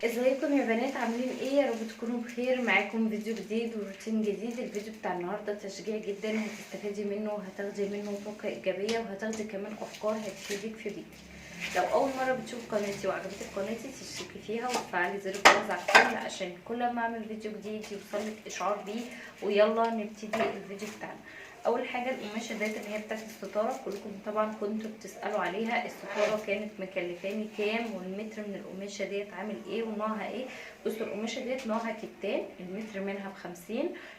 ازيكم يا بنات؟ عاملين ايه؟ يا رب تكونوا بخير. معاكم فيديو جديد وروتين جديد. الفيديو بتاع النهارده تشجيع جدا، هتستفادي منه وهتاخدي منه طاقه ايجابيه وهتاخدي كمان افكار هتفيدك في بيتك. لو اول مره بتشوف قناتي وعجبتك قناتي تشتركي فيها وتفعلي زر الجرس على الكل عشان كل ما اعمل فيديو جديد يوصلك اشعار بيه. ويلا نبتدي الفيديو بتاعنا. اول حاجه القماشه ديت اللي هي بتاعت الستاره، كلكم طبعا كنتوا بتسالوا عليها. الستاره كانت مكلفاني كام، والمتر من القماشه ديت عامل ايه ونوعها ايه. بصوا القماشه ديت نوعها كتان، المتر منها ب50،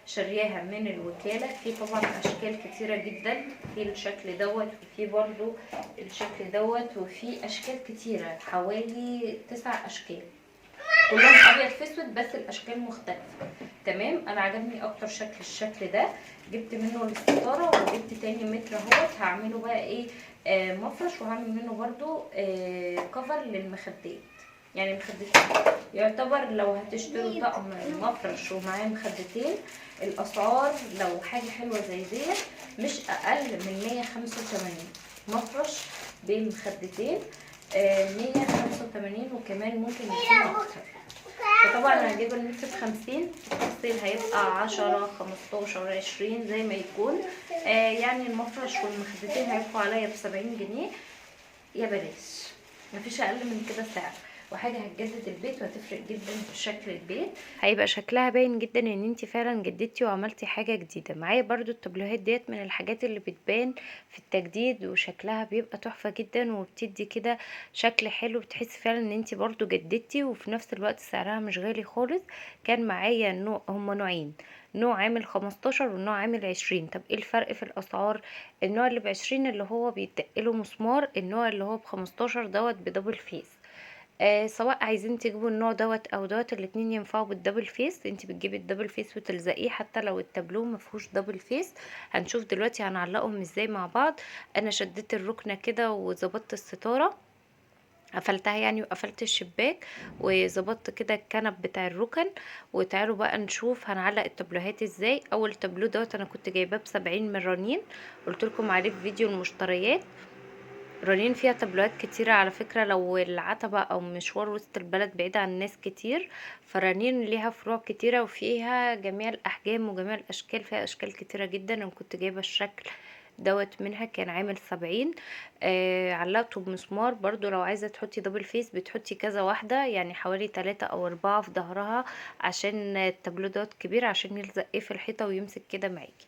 شارياها من الوكاله. في طبعا اشكال كتيره جدا، في الشكل دوت وفي برضو الشكل دوت، وفي اشكال كتيره حوالي 9 اشكال، كلهم ابيض في اسود بس الاشكال مختلفه. تمام، انا عجبني اكتر شكل الشكل ده، جبت منه الستاره وجبت تاني متر اهوت. هعمله بقى ايه؟ مفرش، وهعمل منه برضو كفر للمخدات. يعني مخدتين يعتبر، لو هتشتروا طقم مفرش ومعاه مخدتين، الاسعار لو حاجه حلوه زي ديت مش اقل من 185. مفرش بالمخدتين 185، وكمان ممكن يكون اكتر. فطبعا انا هجيب المتر ب50، التفصيل هيبقى 10 15 20 زي ما يكون. يعني المفرش والمخدتين هيبقوا عليا ب70 جنيه. يا بلاش، مفيش اقل من كده سعر، وحاجه هتجدد البيت وهتفرق جدا في شكل البيت، هيبقى شكلها باين جدا ان انت فعلا جددتي وعملتي حاجه جديده. معايا برضو التابلوهات ديت من الحاجات اللي بتبان في التجديد، وشكلها بيبقى تحفه جدا وبتدي كده شكل حلو، بتحسي فعلا ان انت برضو جددتي، وفي نفس الوقت سعرها مش غالي خالص. كان معايا نوع، هما نوعين، نوع عامل 15 والنوع عامل 20. طب ايه الفرق في الاسعار؟ النوع اللي ب20 اللي هو بيتقله مسمار، النوع اللي هو ب15 دوت بدبل فيس. سواء عايزين تجيبوا النوع دوت او دوت، الاتنين ينفعوا بالدبل فيس. انت بتجيبي الدبل فيس وتلزقيه حتى لو التابلو مفيهوش دبل فيس. هنشوف دلوقتي هنعلقهم ازاي مع بعض. انا شديت الركنه كده وظبطت الستاره، قفلتها يعني وقفلت الشباك وظبطت كده الكنب بتاع الركن. وتعالوا بقى نشوف هنعلق التابلوهات ازاي. اول تابلو دوت انا كنت جايباه ب70 من رنين، قلت لكم عليه في فيديو المشتريات. رنين فيها تابلوهات كتيرة على فكرة، لو العتبة او مشوار وسط البلد بعيد عن ناس كتير، فرنين ليها فروع كتيرة وفيها جميع الاحجام وجميع الاشكال، فيها اشكال كتيرة جدا. انا كنت جايبة الشكل دوت منها، كان عامل 70. علقته بمسمار. برضو لو عايزة تحطي دبل فيس بتحطي كذا واحدة، يعني حوالي 3 أو 4 في ظهرها، عشان التابلو دوت كبير عشان يلزق ايه في الحيطة ويمسك كده معاكي.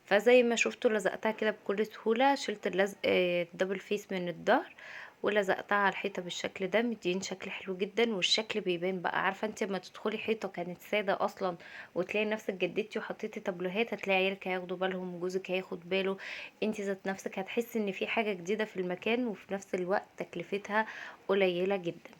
فزي ما شفتوا لزقتها كده بكل سهولة، شلت اللزق الدبل فيس من الظهر ولزقتها على الحيطة بالشكل ده، مدين شكل حلو جدا. والشكل بيبان بقى، عارفة انت لما تدخلي حيطة كانت سادة اصلا وتلاقي نفسك جددتي وحطيتي تابلوهات، هتلاقي عيالك هياخدوا بالهم، جوزك هياخد باله، انت ذات نفسك هتحسي ان في حاجة جديدة في المكان، وفي نفس الوقت تكلفتها قليلة جدا.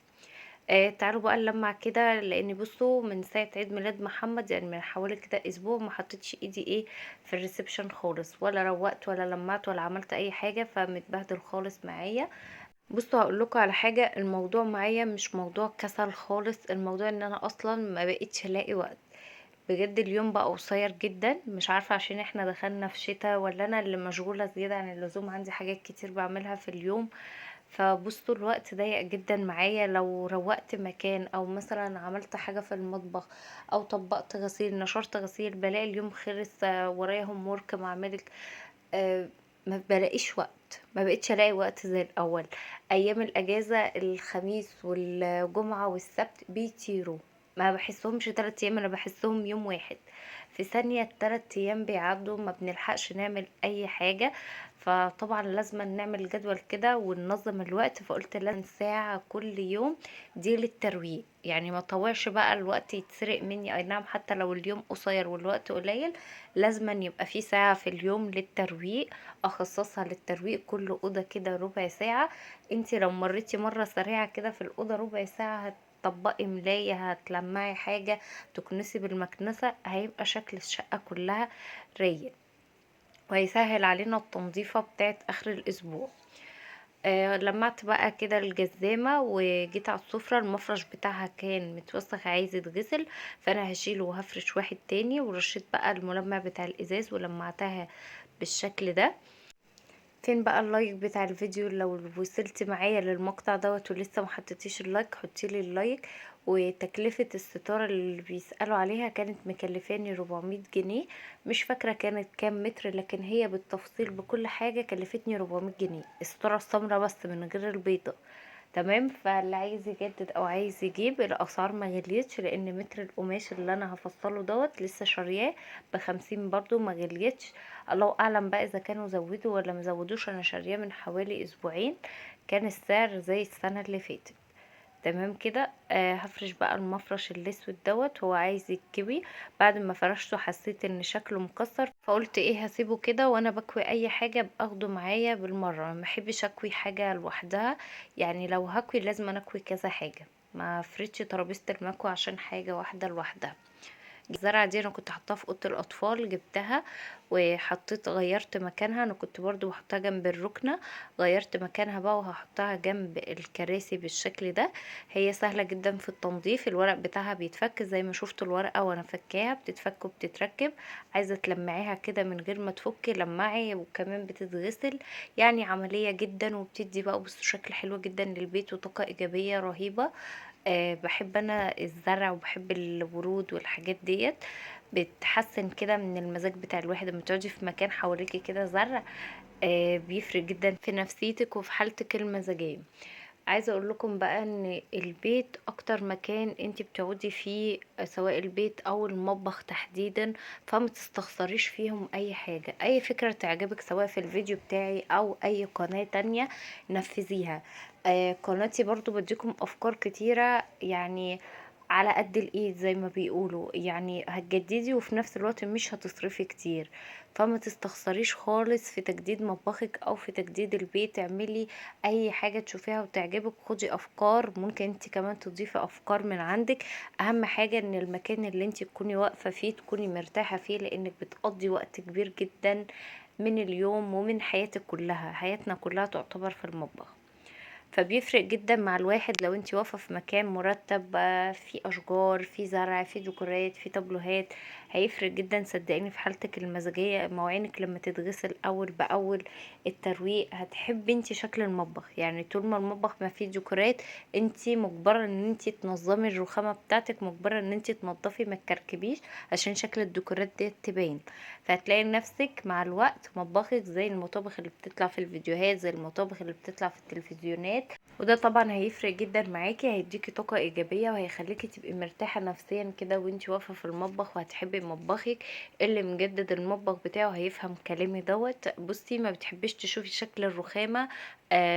تعالوا بقى نلمع كده، لان بصوا من ساعه عيد ميلاد محمد، يعني من حوالي كده اسبوع، ما حطيتش ايدي ايه في الريسبشن خالص، ولا روقت ولا لمعت ولا عملت اي حاجه، فمتبهدل خالص معايا. بصوا هقول لكم على حاجه، الموضوع معايا مش موضوع كسل خالص، الموضوع ان انا اصلا ما بقيتش الاقي وقت. بجد اليوم بقى قصير جدا، مش عارفه عشان احنا دخلنا في شتاء ولا انا اللي مشغوله زياده عن اللزوم، عندي حاجات كتير بعملها في اليوم. فبصوا الوقت ضيق جدا معايا. لو روقت مكان او مثلا عملت حاجة في المطبخ او طبقت غسيل نشرت غسيل، بلاقي اليوم خلص. ورايا هوم ورك معملك. ما بلاقيش وقت، ما بقيتش الاقي وقت زي الاول. ايام الاجازة الخميس والجمعة والسبت بيطيروا، ما بحسهمش 3 ايام، انا بحسهم يوم واحد. في ثانية ال3 ايام بيعدوا، ما بنلحقش نعمل اي حاجة. فطبعا لازم نعمل جدول كده وننظم الوقت، فقلت لازم ساعة كل يوم دي للترويق، يعني ما طوعش بقى الوقت يتسرق مني. اي نعم، حتى لو اليوم قصير والوقت قليل، لازم يبقى في ساعة في اليوم للترويق، اخصصها للترويق. كل اوضة كده ربع ساعة. انتي لو مريتي مرة سريعة كده في الاوضة ربع ساعة، هتطبقي ملاية، هتلمعي حاجة، تكنسي بالمكنسة، هيبقى شكل الشقة كلها رايق، وهيسهل علينا التنظيفة بتاعت اخر الاسبوع. لمعت بقى كده الجزامة وجيت على السفرة، المفرش بتاعها كان متوسخ عايز يتغسل، فانا هشيله وهفرش واحد تاني. ورشيت بقى الملمع بتاع الازاز ولمعتها بالشكل ده. فين بقى اللايك بتاع الفيديو؟ لو وصلتي معايا للمقطع دوت ولسه ما حطيتيش اللايك حطيلي اللايك. وتكلفة الستارة اللي بيسألوا عليها كانت مكلفاني 400 جنيه. مش فاكرة كانت كام متر، لكن هي بالتفصيل بكل حاجة كلفتني 400 جنيه، الستارة السمرة بس من غير البيضة. تمام. فاللي عايز يجدد او عايز يجيب، الاسعار ما غليتش، لان متر القماش اللي انا هفصله دوت لسه شارياه ب50 برضو، ما غليتش. الله اعلم بقى اذا كانوا زودوا ولا مزودوش، انا شارياه من حوالي اسبوعين، كان السعر زي السنة اللي فاتت. تمام كده. هفرش بقى المفرش الاسود دوت، هو عايز يتكوي. بعد ما فرشته حسيت ان شكله مكسر، فقلت ايه هسيبه كده، وانا بكوي اي حاجه باخده معايا بالمره، ما بحبش اكوي حاجه لوحدها. يعني لو هكوي لازم أنا اكوي كذا حاجه، ما فريتش ترابيزه المكوى عشان حاجه واحده لوحدها. الزرعة دي انا كنت حطاها في اوضه الاطفال، جبتها وحطيت غيرت مكانها، انا كنت برضو بحطها جنب الركنة، غيرت مكانها بقى وهحطها جنب الكراسي بالشكل ده. هي سهلة جدا في التنظيف، الورق بتاعها بيتفك زي ما شفت الورقة وانا فكاها، بتتفك وبتتركب. عايزة تلمعيها كده من غير ما تفكي لمعي، وكمان بتتغسل. يعني عملية جدا، وبتدي بقى بصوا شكل حلو جدا للبيت وطاقة ايجابية رهيبة. بحب انا الزرع وبحب الورود والحاجات ديت، بتحسن كده من المزاج بتاع الواحد لما تقعدي في مكان حواليكي كده زرع. بيفرق جدا في نفسيتك وفي حالتك المزاجيه. عايزه اقول لكم بقى ان البيت اكتر مكان انت بتقعدي فيه، سواء البيت او المطبخ تحديدا، فما تستخسريش فيهم اي حاجه، اي فكره تعجبك سواء في الفيديو بتاعي او اي قناه تانية نفذيها. قناتي برضو بديكم افكار كتيره، يعني على قد الايد زي ما بيقولوا، يعني هتجددي وفي نفس الوقت مش هتصرفي كتير. فما تستخسريش خالص في تجديد مطبخك او في تجديد البيت، اعملي اي حاجة تشوفيها وتعجبك، خدي افكار، ممكن انت كمان تضيفي افكار من عندك. اهم حاجة ان المكان اللي انت تكوني واقفة فيه تكوني مرتاحة فيه، لانك بتقضي وقت كبير جدا من اليوم ومن حياتك كلها، حياتنا كلها تعتبر في المطبخ. فبيفرق جدا مع الواحد لو انت واقفه في مكان مرتب، فيه اشجار، فيه زرع، فيه ديكورات، فيه تابلوهات، هيفرق جدا صدقيني في حالتك المزاجيه، مواعينك لما تتغسل اول باول، الترويق، هتحبي انت شكل المطبخ. يعني طول ما المطبخ ما فيه ديكورات، انت مجبره ان انت تنظمي الرخامه بتاعتك، مجبره ان انت تنضفي ما تكركبيش عشان شكل الديكورات دي تبان. فهتلاقي نفسك مع الوقت مطبخك زي المطابخ اللي بتطلع في الفيديوهات، زي المطابخ اللي بتطلع في التلفزيونات. وده طبعا هيفرق جدا معاكي، هيديكي طاقة ايجابية، وهيخليكي تبقي مرتاحة نفسيا كده وانتي واقفة في المطبخ، وهتحبي مطبخك. اللي مجدد المطبخ بتاعه هيفهم كلامي دوت. بصي، ما بتحبيش تشوفي شكل الرخامة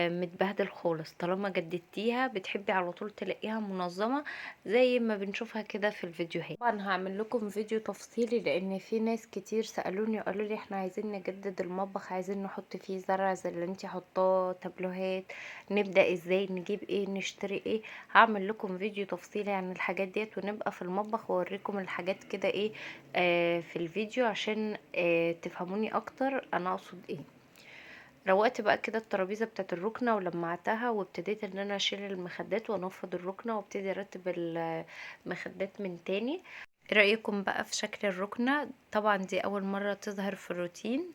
متبهدل خالص، طالما جددتيها بتحبي على طول تلاقيها منظمة زي ما بنشوفها كده في الفيديوهات. طبعا هعمل لكم فيديو تفصيلي، لان في ناس كتير سألوني وقالوا لي احنا عايزين نجدد المطبخ، عايزين نحط فيه زرع زي اللي انتي حطاه، تابلوهات، نبدأ ازاي، نجيب ايه، نشتري ايه. هعمل لكم فيديو تفصيلي عن الحاجات ديت، ونبقى في المطبخ واوريكم الحاجات كده ايه في الفيديو، عشان تفهموني اكتر انا اقصد ايه. روقت بقى كده الترابيزه بتاعت الركنه ولمعتها، وابتديت ان انا اشيل المخدات وانفض الركنه وابتدي ارتب المخدات من تاني. ايه رايكم بقى في شكل الركنه؟ طبعا دي اول مره تظهر في الروتين،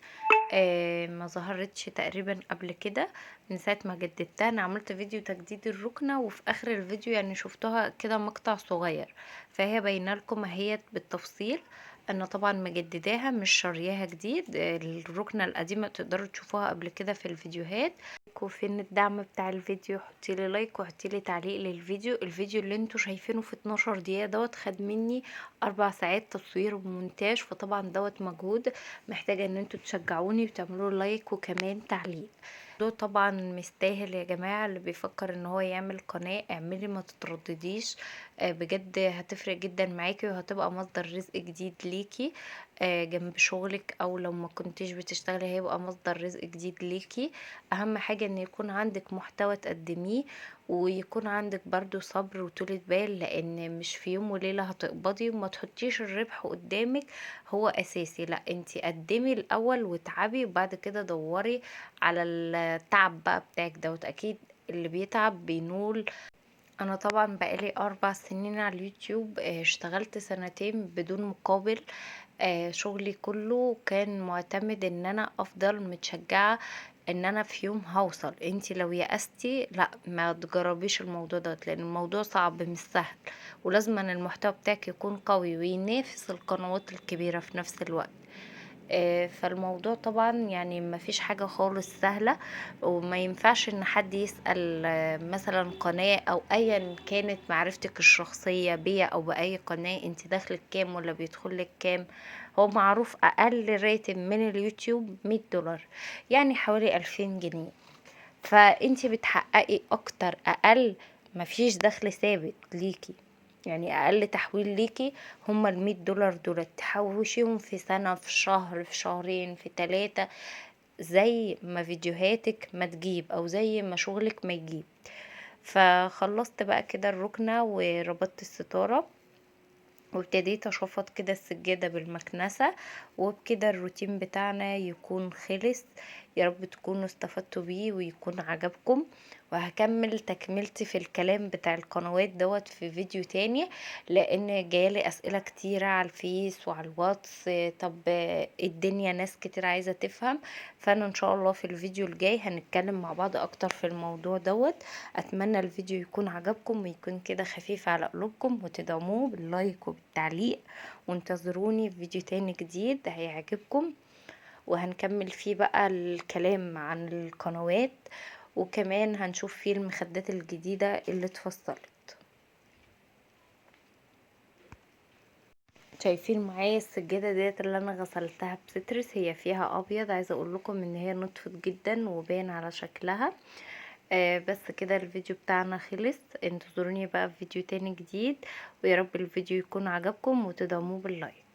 ما ظهرتش تقريبا قبل كده. من ساعه ما جددتها انا عملت فيديو تجديد الركنه، وفي اخر الفيديو يعني شفتها كده مقطع صغير، فهي باينه لكم اهيت بالتفصيل. انا طبعا مجدداها مش شارياها جديد، الركنه القديمه تقدروا تشوفوها قبل كده في الفيديوهات. وفين الدعم بتاع الفيديو؟ حطيلي لايك وحطيلي تعليق للفيديو. الفيديو اللي انتوا شايفينه في 12 دقيقه دوت خد مني 4 ساعات تصوير ومونتاج، فطبعا دوت مجهود، محتاجة ان انتوا تشجعوني وتعملوا لايك وكمان تعليق. ده طبعا مستاهل يا جماعة. اللي بيفكر ان هو يعمل قناة اعملي، ما تتردديش، بجد هتفرق جدا معاكي، وهتبقى مصدر رزق جديد ليكي جنب شغلك، او لو ما كنتيش بتشتغلي هيبقى مصدر رزق جديد ليكي. اهم حاجة ان يكون عندك محتوى تقدميه، ويكون عندك برضو صبر وطولة بال، لان مش في يوم وليلة هتقبضي، وما تحطيش الربح قدامك هو اساسي. لا، انتي قدمي الاول وتعبي، وبعد كده دوري على التعب بقى بتاعك دوت. اكيد اللي بيتعب بينول. انا طبعا بقالي 4 سنين على اليوتيوب، اشتغلت سنتين بدون مقابل. شغلي كله كان معتمد ان انا افضل متشجعة ان انا في يوم هوصل. انتي لو يأستي لا، ما تجربيش الموضوع ده، لان الموضوع صعب مش سهل، ولازم أن المحتوى بتاعك يكون قوي وينافس القنوات الكبيرة في نفس الوقت. فالموضوع طبعا يعني ما فيش حاجة خالص سهلة، وما ينفعش ان حد يسأل مثلا قناة او ايا كانت معرفتك الشخصية بيا او باي قناة انت داخلك كام ولا بيدخلك كام. هو معروف اقل راتب من اليوتيوب 100 دولار، يعني حوالي 2000 جنيه. فانت بتحققي اكتر اقل، مفيش دخل ثابت ليكي، يعني اقل تحويل ليكي هما ال100 دولار دول، تحوشيهم في سنة، في شهر، في شهرين، في 3، زي ما فيديوهاتك ما تجيب او زي ما شغلك ما يجيب. فخلصت بقى كده الركنة وربطت الستارة، وابتديت اشفط كده السجادة بالمكنسة، وبكده الروتين بتاعنا يكون خلص. يا رب تكونوا استفدتوا بيه ويكون عجبكم، وهكمل تكملتي في الكلام بتاع القنوات دوت في فيديو تاني، لان جايلي اسئلة كتيرة على الفيس وعلى الواتس. طب الدنيا ناس كتير عايزة تفهم، فانا ان شاء الله في الفيديو الجاي هنتكلم مع بعض اكتر في الموضوع دوت. اتمنى الفيديو يكون عجبكم ويكون كده خفيف على قلوبكم، وتدعموه باللايك وبالتعليق، وانتظروني في فيديو تاني جديد هيعجبكم، وهنكمل فيه بقى الكلام عن القنوات، وكمان هنشوف فيه المخدات الجديدة اللي اتفصلت. شايفين معايا السجادة ديت اللي انا غسلتها بسترس، هي فيها ابيض، عايزة اقول لكم ان هي نطفت جدا وباين على شكلها. بس كده الفيديو بتاعنا خلص، انتظروني بقى في فيديو تاني جديد، ويا رب الفيديو يكون عجبكم وتدعموه باللايك.